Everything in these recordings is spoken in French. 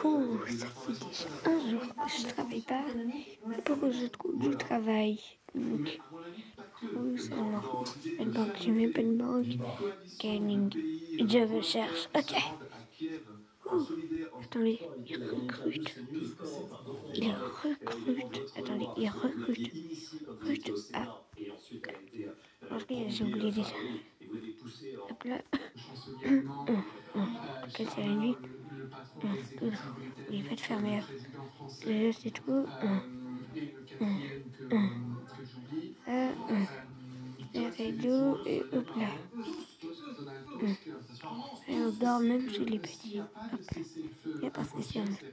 Oh, ça fait déjà un jour que je travaille pas. Pour que je trouve du travail. Donc, où ça alors? Une banque, j'ai même pas de banque. Gaming. Je cherche. Ok. Oh, attendez, il recrute. Il recrute. Attendez, il recrute. Recrute. Ah, parce que j'ai oublié déjà. Hop là. Ok, c'est à lui. Il va te fermer. Là, c'est tout. Ça. Et deux, et hop là. Et on dort même chez les petits. Hop là. Et parce que c'est un autre.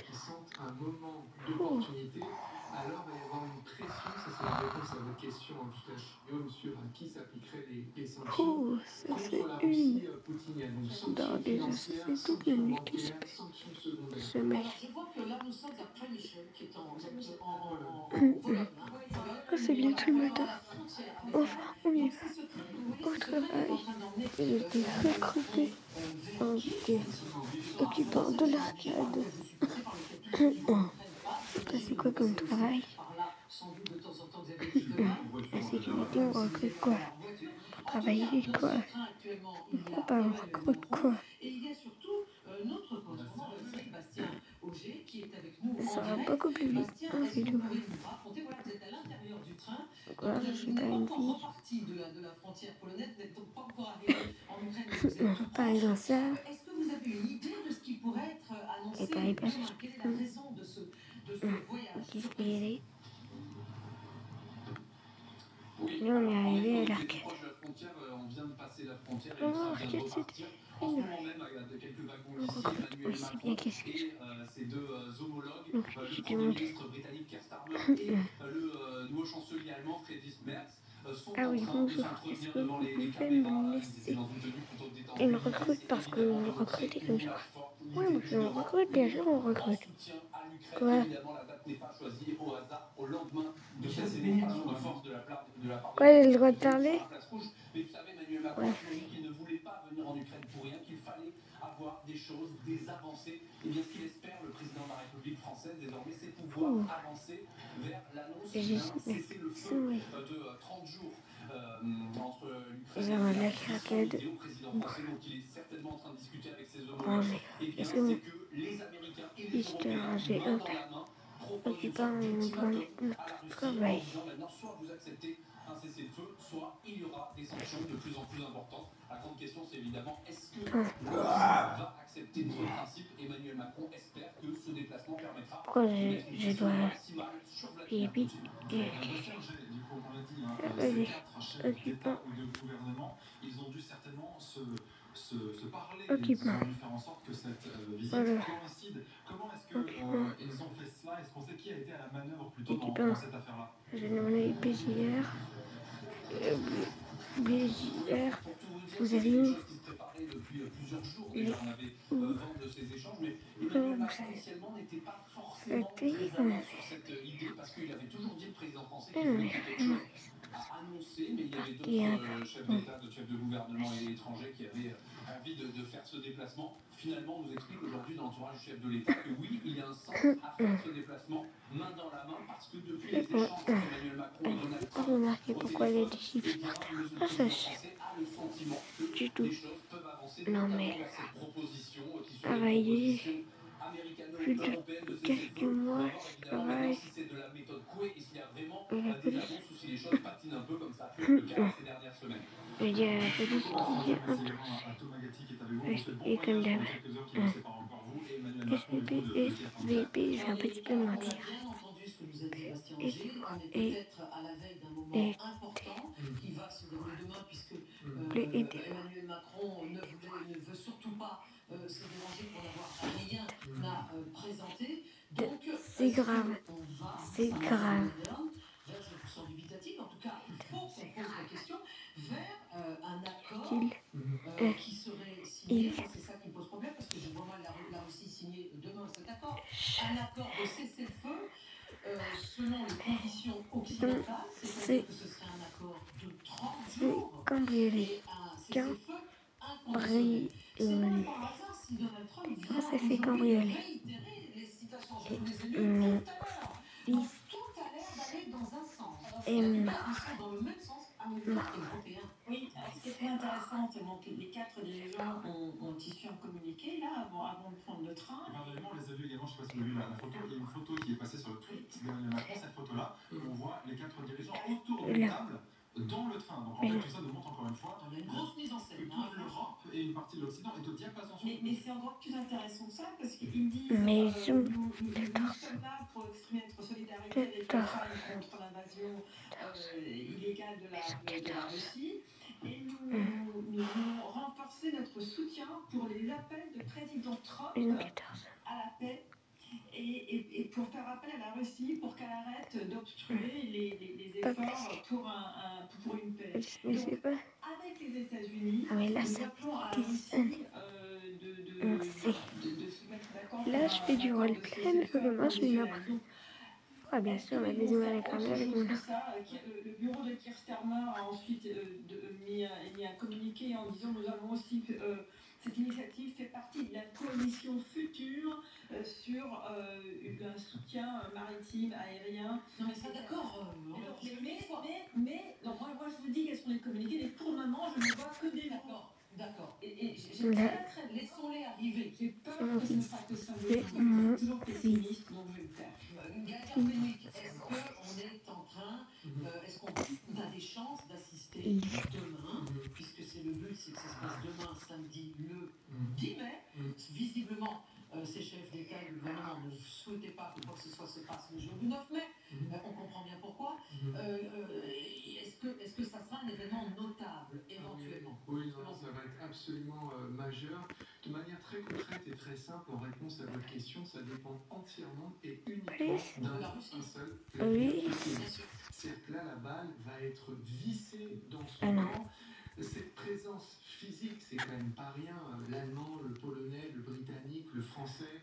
Alors, va y avoir une pression, ça c'est la réponse à votre question, tout à Guillaume, sur à qui s'appliqueraient les sanctions. Ça Contre c'est la une. Russie, Poutine, il y a donc Non, sanctions déjà, ça financières, fait toute la sanctions nuit que bancaires, sanctions secondaires. ce mec. Alors, je vois que là, nous sommes à Przemyśl, qui est en Pologne. Oh, c'est bientôt le matin. La frontière avec Enfin, on y va. ce train, vous voyez, Au c'est ce train qui est en travail. train d'emmener Il était recruté. Ok. Occupant de l'arcade. Ça, c'est quoi comme travail? La sécurité, on recrute quoi? Pour travailler quoi? Pourquoi on recrute quoi? Et il y a surtout notre correspondant, Bastien Auger, qui est avec nous Ça en va direct. beaucoup plus vite Bastien, en est-ce que vidéo. vous pouvez nous raconter, voilà, vous êtes à l'intérieur du train, Quoi, je suis pas une pas fille. encore reparti de la frontière polonaise, vous n'êtes donc pas encore arrivé en Ukraine, mais vous êtes tout Par proche. exemple, ça. Est-ce que vous avez une idée de ce qui pourrait être annoncé Et par exemple, demain? Quelle est la raison de ce voyage? qu'est-ce qu'il y a? Oui, Là, on est arrivé à on est l'arcade. proche de la frontière, on vient de passer la frontière et Oh, le train vient de l'arcade, repartir. c'était En ce une. moment même, il y a quelques wagons On ici, recrute. Emmanuel Oui, c'est bien Macron qu'est-ce que je... et ses deux homologues, Donc, le je Premier demande. ministre britannique Keir Starmer et le nouveau chancelier allemand Friedrich Merz sont Ah en oui, train de bonjour. Est-ce s'entretenir que devant vous les pouvez caméras. me Ils étaient laisser? dans une tenue plutôt détendue. Ils me recrutent parce que vous recrutez comme ça. Ouais, moi je recrute, bien sûr, on recrute. Quoi? Évidemment, la date n'est pas choisie au hasard au lendemain de cette démonstration de force de la part Quoi, il a le droit de parler? mais vous savez, Emmanuel Macron a toujours dit qu'il ne voulait pas venir en Ukraine pour rien, qu'il fallait avoir des choses, des avancées. Et bien, ce qu'il espère, le président de la République française, désormais, c'est pouvoir avancer vers l'annonce d'un cessez-le-feu de 30 jours entre l'Ukraine et la Russie. Au président français, donc il est certainement en train de discuter avec ses homologues. Et bien, c'est que les Américains et les Européens, main dans la main, proposent une sorte d'ultimatum à la Russie en disant maintenant, soit vous acceptez un cessez-le-feu, soit il y aura des sanctions de plus en plus importantes. La grande question, c'est évidemment, est-ce que la Russie va accepter ce principe? Emmanuel Macron espère que ce déplacement permettra de mettre une pression maximale sur Vladimir Poutine. Ces quatre chefs d'État ou de gouvernement, ils ont dû certainement se parler. Ils ont dû faire en sorte que cette visite coïncide. Comment est-ce qu'ils ont fait cela? Est-ce qu'on sait qui a été à la manœuvre plutôt dans cette affaire-là? J'ai demandé BJR. BJR. Vous avez où? Depuis plusieurs jours déjà, on avait vent de ces échanges, mais Emmanuel Macron initialement n'était pas forcément très à l'aise sur cette idée parce qu'il avait toujours dit, le président français, qu'il voulait qu'il y ait quelque chose à annoncer, mais il y avait d'autres chefs d'État, d'autres chefs de gouvernement et étrangers qui avaient envie de faire ce déplacement. Finalement, on nous explique aujourd'hui dans l'entourage du chef de l'État que oui, il y a un sens à faire ce déplacement main dans la main parce que depuis les échanges entre Emmanuel Macron et Donald Trump, remarquez pourquoi il y a des chiffres par terre. Ah, ça, du tout. Non, mais travailler plus de quelques mois, je travaille. Et la police. Je dis à la police qui vient un peu. Et comme d'hab. SVP, SVP, je vais un petit peu mentir. Emmanuel Macron ne veut surtout pas se déranger pour n'avoir rien à présenter. Donc, c'est grave. C'est grave. Vers ce sont dubitatif. En tout cas, il faut qu'on pose la question vers un accord qui serait signé. C'est ça qui me pose problème parce que je vois mal la Russie signer demain cet accord. Un accord de cessez-le-feu. Selon les conditions occidentales, c'est-à-dire que ce serait un accord de 30 jours cambriolé. et un cessez-le-feu inconditionnel. C'est pas par hasard si si Donald Trump Comment ça fait cambrioler? réitérer les citations sur les élus Mon tout à l'heure. fils Tout a l'air d'aller dans un sens. est Ils mort. sont dans le même sens américain et européen. Oui, ce qui est très intéressant, c'est que les 4 dirigeants ont issu un communiqué là avant de prendre le train. Parallèlement, on les a vus également, je ne sais pas si vous avez vu la photo, il y a une photo qui est passée sur le tweet d'Emmanuel Macron, cette photo-là, où on voit les 4 dirigeants autour d'une table dans le train. Donc en fait, tout ça nous montre encore une fois Il y a une grosse mise en scène. que toute l'Europe et une partie de l'Occident est au diapason. Mais c'est encore plus intéressant que ça, parce qu'ils disent Mais nous sommes là pour exprimer notre solidarité avec l'Ukraine contre l'invasion illégale de la Russie. Et nous voulons renforcer notre soutien pour les appels de président Trump à la paix et pour faire appel à la Russie pour qu'elle arrête d'obstruer les efforts pour une paix. Mais c'est pas. Avec les États-Unis, Ah mais là ça fait des années. On fait. Là je fais du roleplay, mais demain je vais m'apprendre. Ah bien sûr, ma maison elle est fermée avec mon enfant. Le bureau de Keir Starmer a ensuite mis un communiqué en disant nous avons aussi cette initiative fait partie de la coalition future sur un soutien maritime, aérien. Non mais ça d'accord. Mais non, moi je vous dis quels sont les communiqués, mais pour le moment je ne vois que des mots. D'accord. Et j'ai très laissons-les arriver. J'ai peur que ce ne soit que ça. Toujours pessimiste, donc je vais le faire. Est-ce qu'on est en train, est-ce qu'on a des chances d'assister demain, puisque c'est le but, c'est que ça se passe demain, samedi, le 10 mai, visiblement, ces chefs d'État et de gouvernement ne souhaitaient pas que quoi que ce soit se passe le jour du 9 mai, on comprend bien pourquoi. Est-ce que ça sera un événement notable, éventuellement? Oui, non, ça va être absolument majeur. De manière très concrète et très simple, en réponse à votre question, ça dépend entièrement et uniquement d'un seul. Oui. C'est que là, la balle va être vissée dans son camp. Cette présence physique, c'est quand même pas rien. L'allemand, le polonais, le britannique, le français,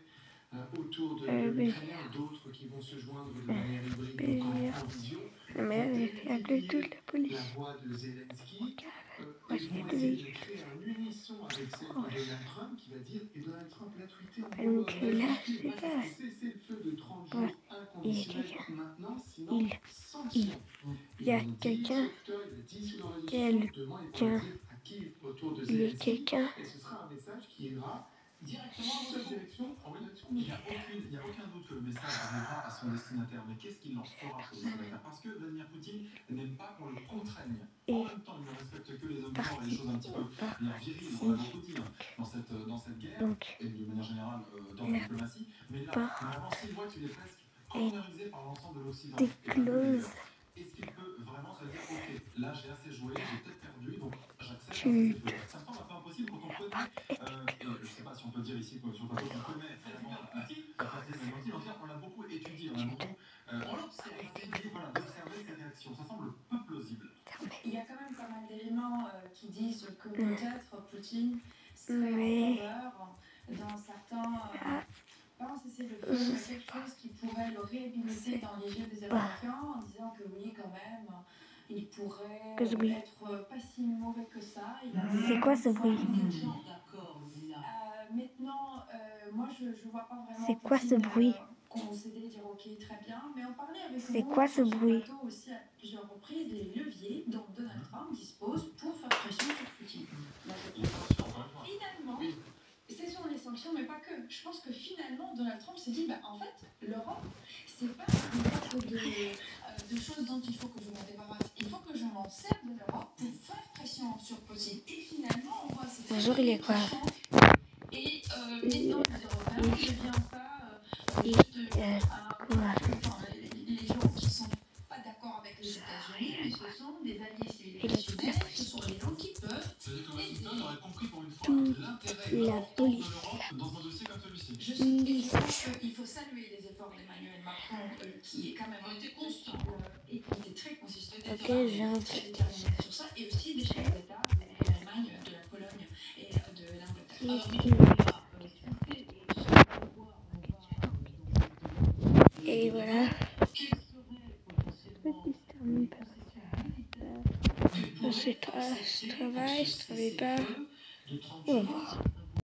autour de l'Ukrainien, d'autres qui vont se joindre de manière hybride en visio. Mais elle a appelé toute la police. La voix de Zelensky. Ils vont essayer de créer un unisson avec celle de Donald Trump qui va dire, et Donald Trump l'a tweeté en gros, cessez le feu de 30 jours inconditionnel maintenant, sinon sanctions. Il y a quelqu'un, et ce sera un message qui ira directement dans cette direction. Il n'y a aucun doute que le message arrivera à son destinataire. Mais qu'est-ce qu'il en fera pour le destinataire? Parce que Vladimir Poutine n'aime pas qu'on le contraigne. En même temps, il ne respecte que les hommes forts et les choses un petit peu viriles. On a beaucoup dit dans cette guerre, et de manière générale dans la diplomatie. Mais là, vraiment, s'il voit qu'il est presque cornerisé par l'ensemble de l'Occident, est-ce qu'il peut vraiment se dire, ok, là j'ai assez joué, j'ai peut-être perdu, donc j'accepte. Ça me semble un peu impossible quand on connaît, je ne sais pas si on peut dire ici sur le plateau qu'on connaît vraiment la facette de Poutine, on l'a beaucoup étudié, on a beaucoup d'observer ses réactions. Ça semble peu plausible. Il y a quand même pas mal d'éléments qui disent que peut-être Poutine serait en faveur dans certains. C'est quelque chose qui pourrait le réhabiliter dans les yeux des Américains en disant que oui, quand même, il pourrait être pas si mauvais que ça. C'est quoi ce bruit? Maintenant, moi je vois pas vraiment. C'est quoi ce bruit? Concéder, dire ok, très bien, mais on parlait avec c'est quoi ce bruit? Aussi à plusieurs reprises les leviers dont Donald Trump dispose pour faire pression sur Poutine. Finalement. C'est sur les sanctions, mais pas que. Je pense que finalement, Donald Trump s'est dit, en fait, l'Europe, c'est pas une sorte de choses dont il faut que je m'en débarrasse. Il faut que je m'en serve de l'Europe pour faire pression sur Poutine. Et finalement, on voit cette bonjour, il est quoi? Et maintenant, les Européens, je viens pas juste les gens qui sont pas d'accord avec les États-Unis, mais ce sont des alliés civilisationnels, ce sont les gens qui peuvent. C'est-à-dire que Washington aurait compris pour une fois l'intérêt la police. dans un dossier comme celui-ci. Je pense qu'il faut saluer les efforts d'Emmanuel Macron, qui quand même ont été constants et qui étaient très consistants. Ok, j'ai déterminé sur ça, et aussi des chefs d'État de l'Allemagne, de la Pologne et de l'Angleterre. Et voilà. Je travaille pas. On va voir.